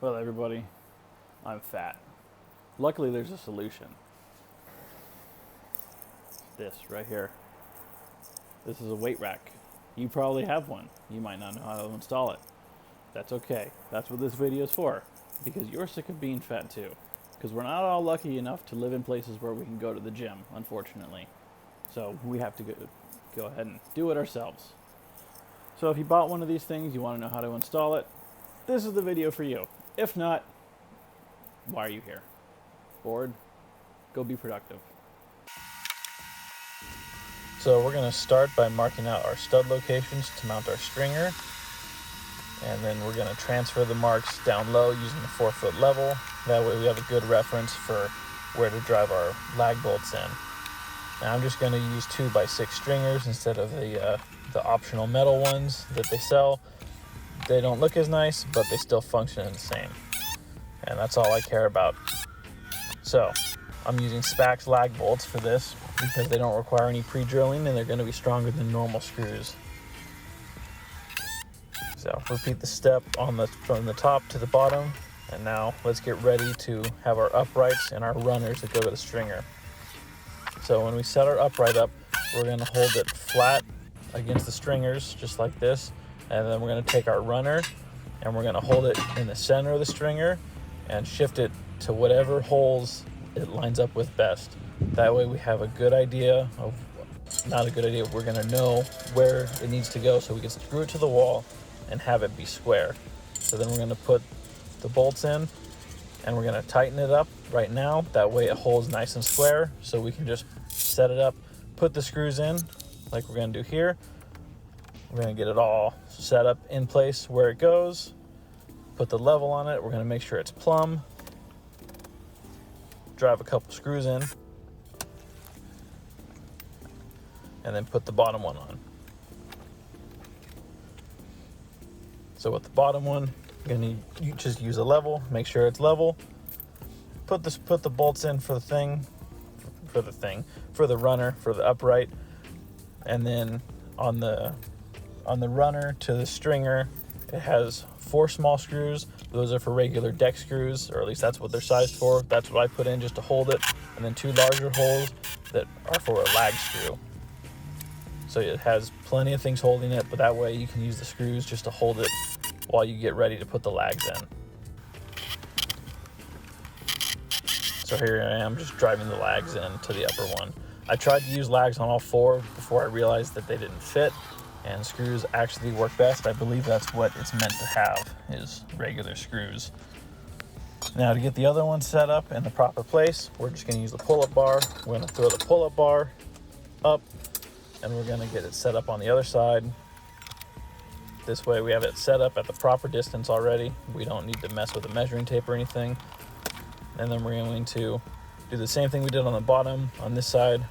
Well, everybody, I'm fat. Luckily, there's a solution. This right here. This is a weight rack. You probably have one. You might not know how to install it. That's okay. That's what this video is for. Because you're sick of being fat too. Because we're not all lucky enough to live in places where we can go to the gym, unfortunately. So we have to go ahead and do it ourselves. So if you bought one of these things, you want to know how to install it, this is the video for you. If not, why are you here? Bored? Go be productive. So we're going to start by marking out our stud locations to mount our stringer. And then we're going to transfer the marks down low using the 4-foot level. That way we have a good reference for where to drive our lag bolts in. Now I'm just going to use 2x6 stringers instead of the optional metal ones that they sell. They don't look as nice, but they still function the same. And that's all I care about. So I'm using Spax lag bolts for this because they don't require any pre-drilling and they're going to be stronger than normal screws. So repeat the step from the top to the bottom, and now let's get ready to have our uprights and our runners that go to the stringer. So when we set our upright up, we're going to hold it flat against the stringers just like this, and then we're going to take our runner and we're going to hold it in the center of the stringer and shift it to whatever holes it lines up with best. That way we have a good idea of, not a good idea, we're going to know where it needs to go so we can screw it to the wall and have it be square. So then we're going to put the bolts in and we're going to tighten it up right now. That way it holds nice and square, so we can just set it up, put the screws in like we're going to do here. We're going to get it all set up in place where it goes, put the level on it. We're going to make sure it's plumb, drive a couple screws in, and then put the bottom one on. So with the bottom one, you're gonna just use a level, make sure it's level. Put the bolts in for the runner, for the upright, and then on the runner to the stringer, it has 4 small screws. Those are for regular deck screws, or at least that's what they're sized for. That's what I put in just to hold it, and then 2 larger holes that are for a lag screw. So it has plenty of things holding it, but that way you can use the screws just to hold it while you get ready to put the lags in. So here I am just driving the lags in to the upper one. I tried to use lags on all 4 before I realized that they didn't fit, and screws actually work best. I believe that's what it's meant to have, is regular screws. Now to get the other one set up in the proper place, we're just going to use the pull-up bar. We're going to throw the pull-up bar up, and we're going to get it set up on the other side. This way we have it set up at the proper distance already. We don't need to mess with a measuring tape or anything. And then we're going to do the same thing we did on the bottom. On this side,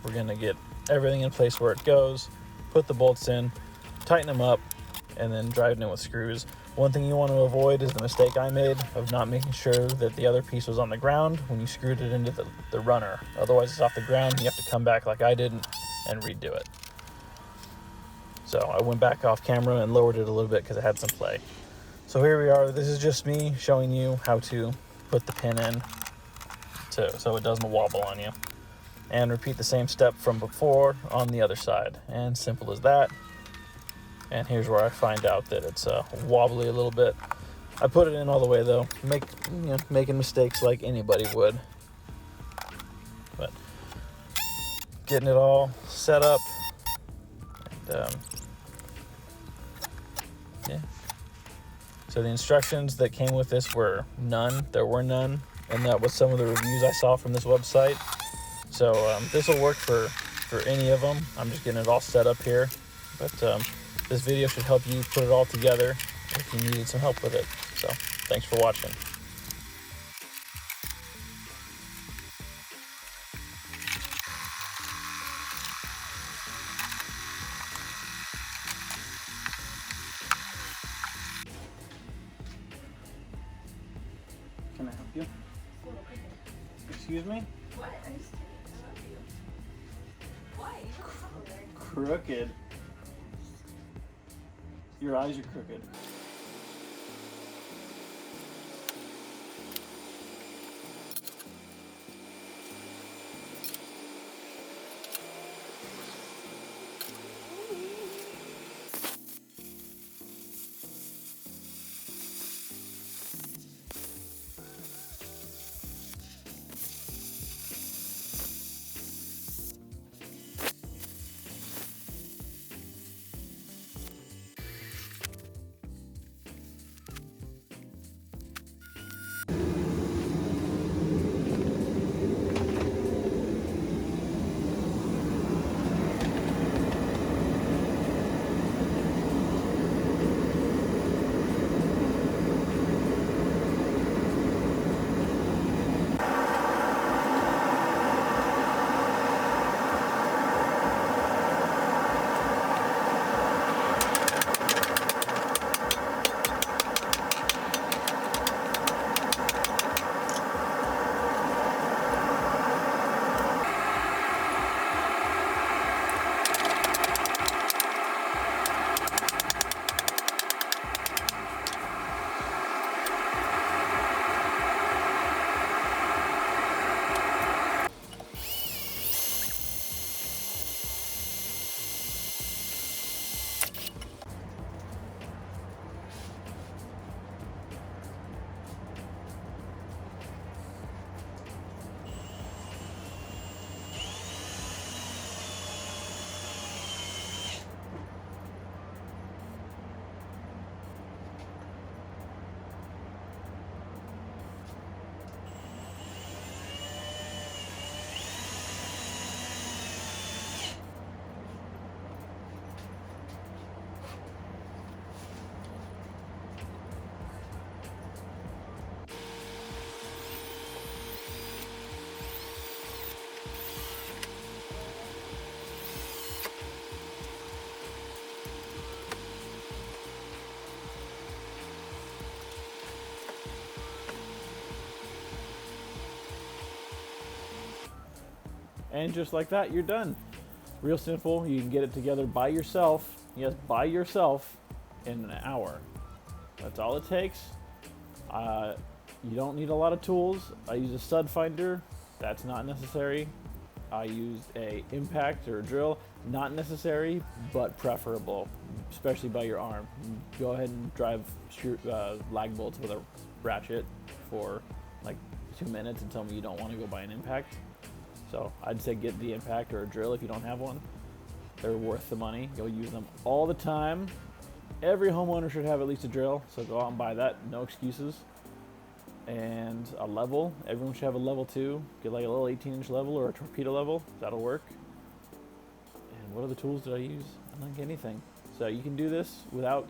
we're going to get everything in place where it goes, put the bolts in, tighten them up, and then drive it in with screws. One thing you want to avoid is the mistake I made of not making sure that the other piece was on the ground when you screwed it into the runner. Otherwise it's off the ground and you have to come back like I did and redo it. So I went back off camera and lowered it a little bit because it had some play. So here we are. This is just me showing you how to put the pin in so it doesn't wobble on you. And repeat the same step from before on the other side. And simple as that. And here's where I find out that it's wobbly a little bit. I put it in all the way though, making mistakes like anybody would. But getting it all set up. And, yeah. So the instructions that came with this were none. There were none, and that was some of the reviews I saw from this website. So this will work for any of them. I'm just getting it all set up here, but this video should help you put it all together if you needed some help with it. So thanks for watching. Can I help you? Excuse me? What? I'm just kidding. I love you. Why? You look crooked. Crooked? Your eyes are crooked. And just like that, you're done. Real simple. You can get it together by yourself. Yes, by yourself in an hour. That's all it takes. You don't need a lot of tools. I use a stud finder. That's not necessary. I used a impact or a drill. Not necessary, but preferable, especially by your arm. Go ahead and drive lag bolts with a ratchet for like 2 minutes and tell me you don't want to go buy an impact. So I'd say get the impact or a drill if you don't have one. They're worth the money. You'll use them all the time. Every homeowner should have at least a drill, so go out and buy that. No excuses. And a level. Everyone should have a level too. Get like a little 18-inch level or a torpedo level. That'll work. And what other tools did I use? I don't think anything. So you can do this without,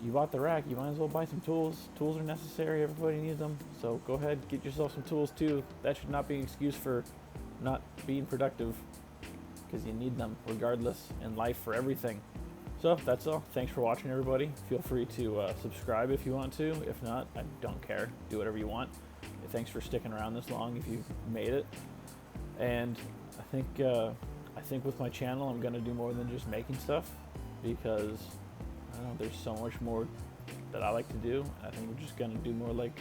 you bought the rack. You might as well buy some tools. Tools are necessary. Everybody needs them. So go ahead, get yourself some tools too. That should not be an excuse for not being productive, because you need them regardless in life for everything. So that's all. Thanks for watching, everybody. Feel free to subscribe if you want to. If not, I don't care. Do whatever you want. Thanks for sticking around this long if you've made it. And I think with my channel, I'm gonna do more than just making stuff, because I don't know, there's so much more that I like to do. I think we're just gonna do more like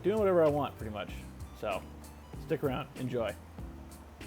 doing whatever I want, pretty much. So stick around. Enjoy.